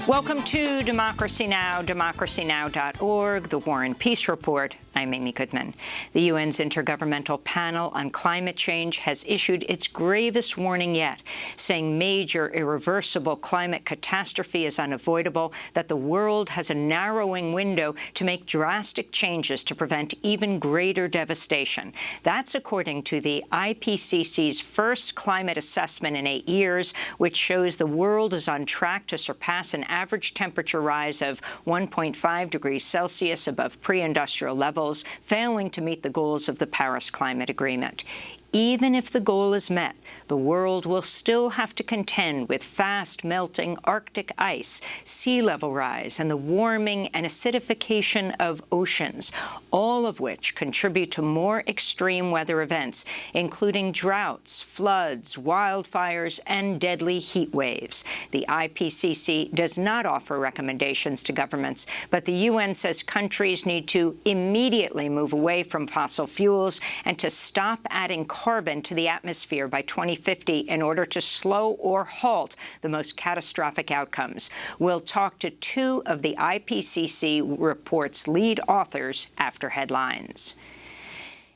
Welcome to Democracy Now!, democracynow.org, the War and Peace Report. I'm Amy Goodman. The UN's Intergovernmental Panel on Climate Change has issued its gravest warning yet, saying major irreversible climate catastrophe is unavoidable, that the world has a narrowing window to make drastic changes to prevent even greater devastation. That's according to the IPCC's first climate assessment in 8 years, which shows the world is on track to surpass an average temperature rise of 1.5 degrees Celsius above pre-industrial levels, failing to meet the goals of the Paris Climate Agreement. Even if the goal is met, the world will still have to contend with fast melting Arctic ice, sea level rise, and the warming and acidification of oceans, all of which contribute to more extreme weather events, including droughts, floods, wildfires, and deadly heat waves. The IPCC does not offer recommendations to governments, but the UN says countries need to immediately move away from fossil fuels and to stop adding carbon to the atmosphere by 2050 in order to slow or halt the most catastrophic outcomes. We'll talk to two of the IPCC report's lead authors after headlines.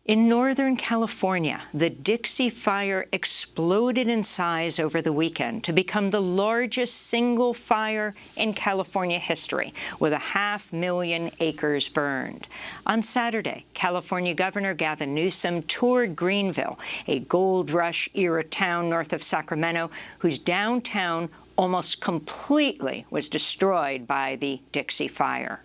In Northern California, the Dixie Fire exploded in size over the weekend to become the largest single fire in California history, with 500,000 acres burned. On Saturday, California Governor Gavin Newsom toured Greenville, a gold rush-era town north of Sacramento, whose downtown almost completely was destroyed by the Dixie Fire.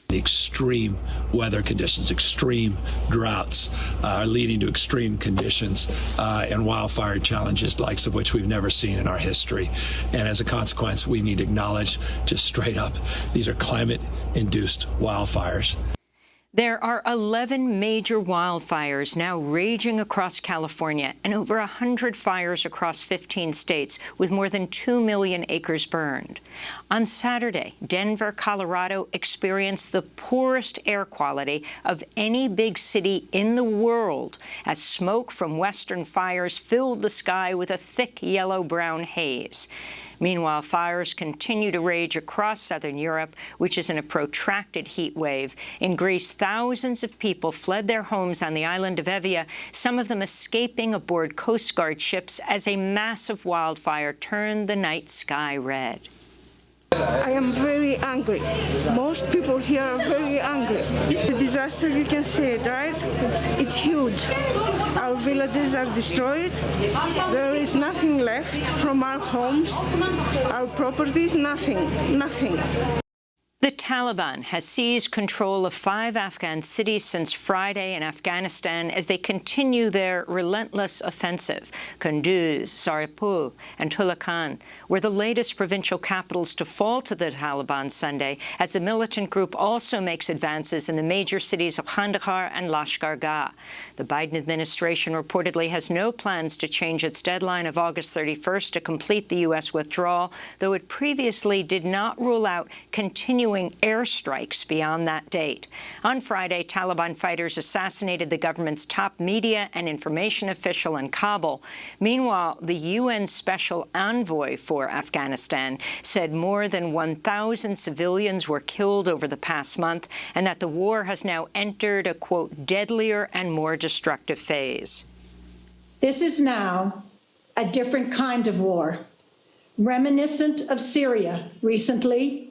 The extreme weather conditions, extreme droughts are leading to extreme conditions and wildfire challenges, likes of which we've never seen in our history. And as a consequence, we need to acknowledge just straight up, these are climate-induced wildfires. There are 11 major wildfires now raging across California and over 100 fires across 15 states, with more than 2 million acres burned. On Saturday, Denver, Colorado experienced the poorest air quality of any big city in the world as smoke from western fires filled the sky with a thick yellow-brown haze. Meanwhile, fires continue to rage across southern Europe, which is in a protracted heat wave. In Greece, thousands of people fled their homes on the island of Evia, some of them escaping aboard Coast Guard ships as a massive wildfire turned the night sky red. I am very angry. Most people here are very angry. The disaster, you can see it, right? It's huge. Our villages are destroyed. There is nothing left from our homes, our properties, nothing. The Taliban has seized control of 5 Afghan cities since Friday in Afghanistan as they continue their relentless offensive. Kunduz, Saripul, and Tulakan were the latest provincial capitals to fall to the Taliban Sunday, as the militant group also makes advances in the major cities of Kandahar and Lashkar Gah. The Biden administration reportedly has no plans to change its deadline of August 31st to complete the U.S. withdrawal, though it previously did not rule out continuing airstrikes beyond that date. On Friday, Taliban fighters assassinated the government's top media and information official in Kabul. Meanwhile, the UN Special Envoy for Afghanistan said more than 1,000 civilians were killed over the past month and that the war has now entered a, quote, deadlier and more destructive phase. This is now a different kind of war, reminiscent of Syria recently,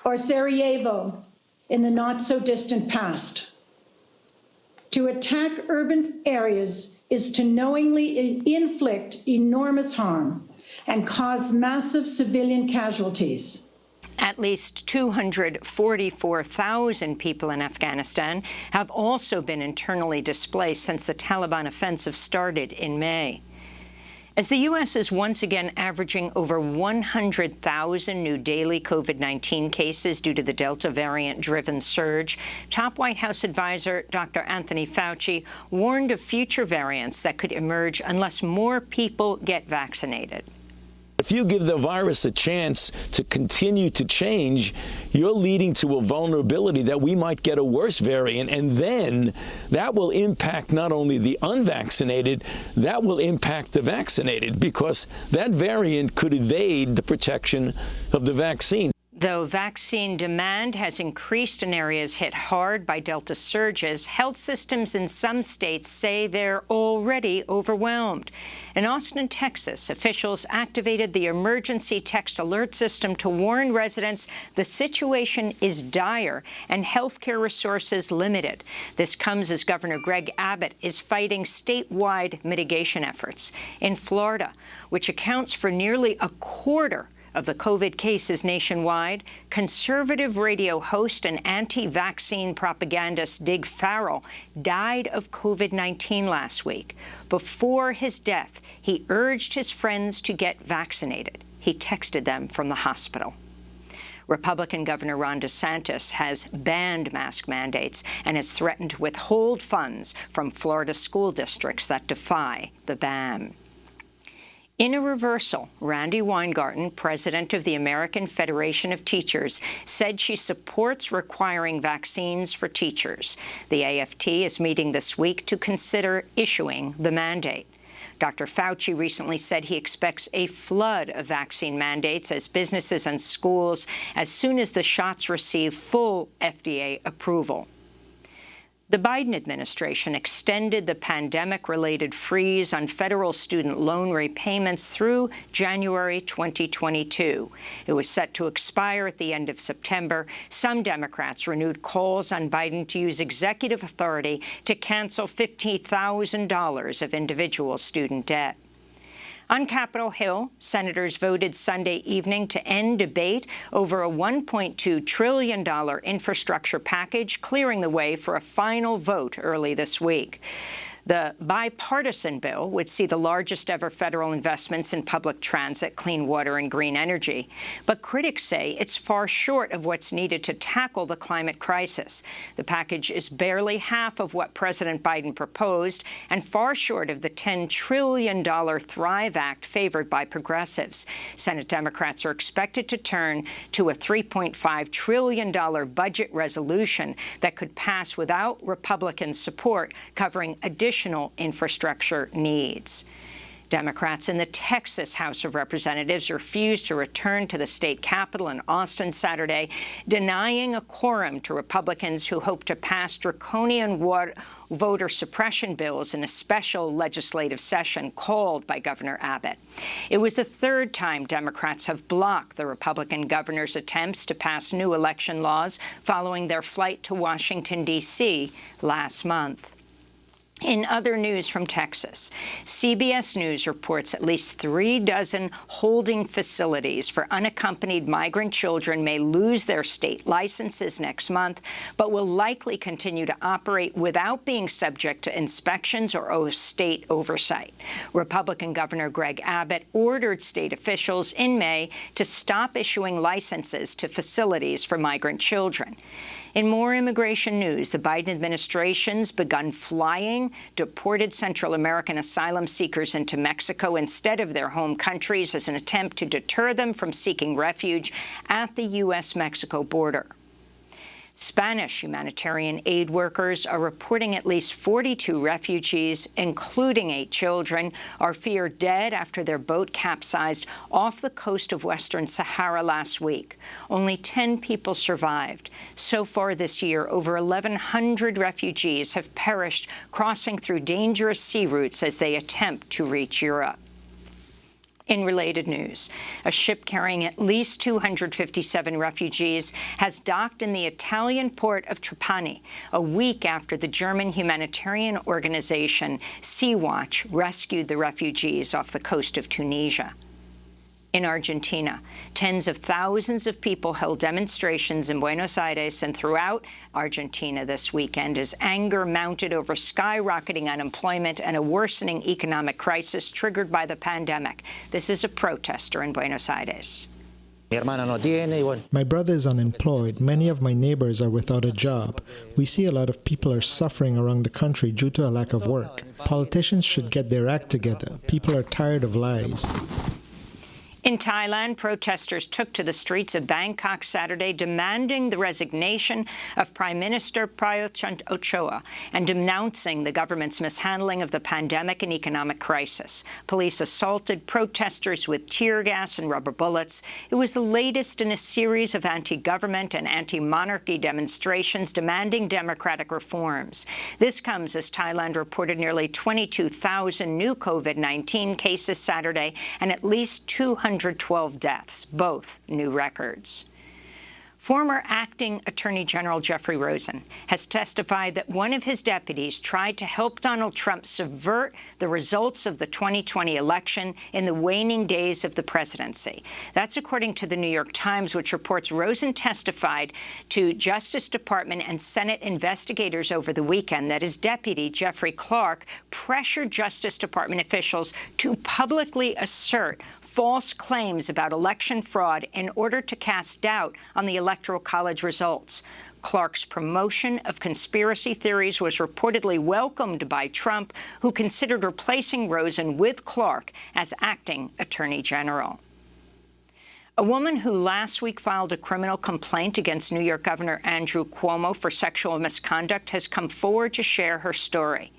or Sarajevo in the not-so-distant past. To attack urban areas is to knowingly inflict enormous harm and cause massive civilian casualties. At least 244,000 people in Afghanistan have also been internally displaced since the Taliban offensive started in May. As the U.S. is once again averaging over 100,000 new daily COVID-19 cases due to the Delta variant-driven surge, top White House advisor Dr. Anthony Fauci warned of future variants that could emerge unless more people get vaccinated. If you give the virus a chance to continue to change, you're leading to a vulnerability that we might get a worse variant, and then that will impact not only the unvaccinated, that will impact the vaccinated, because that variant could evade the protection of the vaccine. Though vaccine demand has increased in areas hit hard by Delta surges, health systems in some states say they're already overwhelmed. In Austin, Texas, officials activated the emergency text alert system to warn residents the situation is dire and healthcare resources limited. This comes as Governor Greg Abbott is fighting statewide mitigation efforts. In Florida, which accounts for nearly a quarter of the COVID cases nationwide, conservative radio host and anti-vaccine propagandist Dig Farrell died of COVID-19 last week. Before his death, he urged his friends to get vaccinated. He texted them from the hospital. Republican Governor Ron DeSantis has banned mask mandates and has threatened to withhold funds from Florida school districts that defy the ban. In a reversal, Randi Weingarten, president of the American Federation of Teachers, said she supports requiring vaccines for teachers. The AFT is meeting this week to consider issuing the mandate. Dr. Fauci recently said he expects a flood of vaccine mandates as businesses and schools as soon as the shots receive full FDA approval. The Biden administration extended the pandemic-related freeze on federal student loan repayments through January 2022. It was set to expire at the end of September. Some Democrats renewed calls on Biden to use executive authority to cancel $50,000 of individual student debt. On Capitol Hill, senators voted Sunday evening to end debate over a $1.2 trillion infrastructure package, clearing the way for a final vote early this week. The bipartisan bill would see the largest ever federal investments in public transit, clean water, and green energy. But critics say it's far short of what's needed to tackle the climate crisis. The package is barely half of what President Biden proposed and far short of the $10 trillion Thrive Act favored by progressives. Senate Democrats are expected to turn to a $3.5 trillion budget resolution that could pass without Republican support, covering additional infrastructure needs. Democrats in the Texas House of Representatives refused to return to the state capitol in Austin Saturday, denying a quorum to Republicans who hope to pass draconian voter suppression bills in a special legislative session called by Governor Abbott. It was the third time Democrats have blocked the Republican governor's attempts to pass new election laws following their flight to Washington, D.C. last month. In other news from Texas, CBS News reports at least 36 holding facilities for unaccompanied migrant children may lose their state licenses next month, but will likely continue to operate without being subject to inspections or state oversight. Republican Governor Greg Abbott ordered state officials in May to stop issuing licenses to facilities for migrant children. In more immigration news, the Biden administration's begun flying deported Central American asylum seekers into Mexico instead of their home countries as an attempt to deter them from seeking refuge at the U.S.-Mexico border. Spanish humanitarian aid workers are reporting at least 42 refugees, including 8 children, are feared dead after their boat capsized off the coast of Western Sahara last week. Only 10 people survived. So far this year, over 1,100 refugees have perished crossing through dangerous sea routes as they attempt to reach Europe. In related news, a ship carrying at least 257 refugees has docked in the Italian port of Trapani a week after the German humanitarian organization Sea-Watch rescued the refugees off the coast of Tunisia. In Argentina, tens of thousands of people held demonstrations in Buenos Aires and throughout Argentina this weekend as anger mounted over skyrocketing unemployment and a worsening economic crisis triggered by the pandemic. This is a protester in Buenos Aires. My brother is unemployed. Many of my neighbors are without a job. We see a lot of people are suffering around the country due to a lack of work. Politicians should get their act together. People are tired of lies. In Thailand, protesters took to the streets of Bangkok Saturday demanding the resignation of Prime Minister Prayut Chan-o-cha and denouncing the government's mishandling of the pandemic and economic crisis. Police assaulted protesters with tear gas and rubber bullets. It was the latest in a series of anti-government and anti-monarchy demonstrations demanding democratic reforms. This comes as Thailand reported nearly 22,000 new COVID-19 cases Saturday and at least 212 deaths, both new records. Former acting Attorney General Jeffrey Rosen has testified that one of his deputies tried to help Donald Trump subvert the results of the 2020 election in the waning days of the presidency. That's according to the New York Times, which reports Rosen testified to Justice Department and Senate investigators over the weekend that his deputy, Jeffrey Clark, pressured Justice Department officials to publicly assert false claims about election fraud in order to cast doubt on the Electoral College results. Clark's promotion of conspiracy theories was reportedly welcomed by Trump, who considered replacing Rosen with Clark as acting Attorney General. A woman who last week filed a criminal complaint against New York Governor Andrew Cuomo for sexual misconduct has come forward to share her story.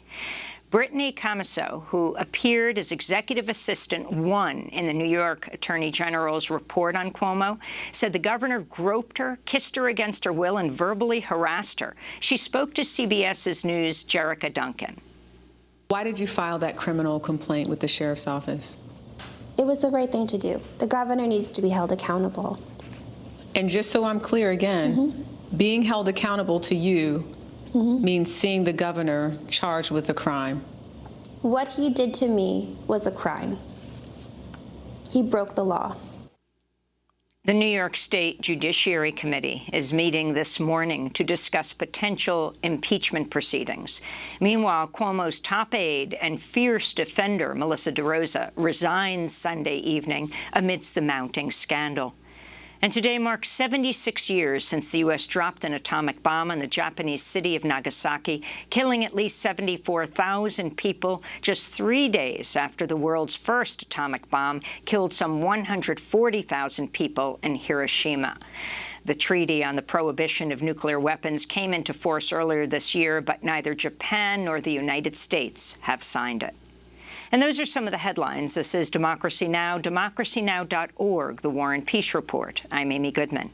Brittany Camaso, who appeared as Executive Assistant 1 in the New York Attorney General's report on Cuomo, said the governor groped her, kissed her against her will, and verbally harassed her. She spoke to CBS's News' Jerrica Duncan. Why did you file that criminal complaint with the sheriff's office? It was the right thing to do. The governor needs to be held accountable. And just so I'm clear again, being held accountable to you means seeing the governor charged with a crime. What he did to me was a crime. He broke the law. The New York State Judiciary Committee is meeting this morning to discuss potential impeachment proceedings. Meanwhile, Cuomo's top aide and fierce defender, Melissa DeRosa, resigns Sunday evening amidst the mounting scandal. And today marks 76 years since the U.S. dropped an atomic bomb on the Japanese city of Nagasaki, killing at least 74,000 people just 3 days after the world's first atomic bomb killed some 140,000 people in Hiroshima. The treaty on the prohibition of nuclear weapons came into force earlier this year, but neither Japan nor the United States have signed it. And those are some of the headlines. This is Democracy Now!, democracynow.org, The War and Peace Report. I'm Amy Goodman.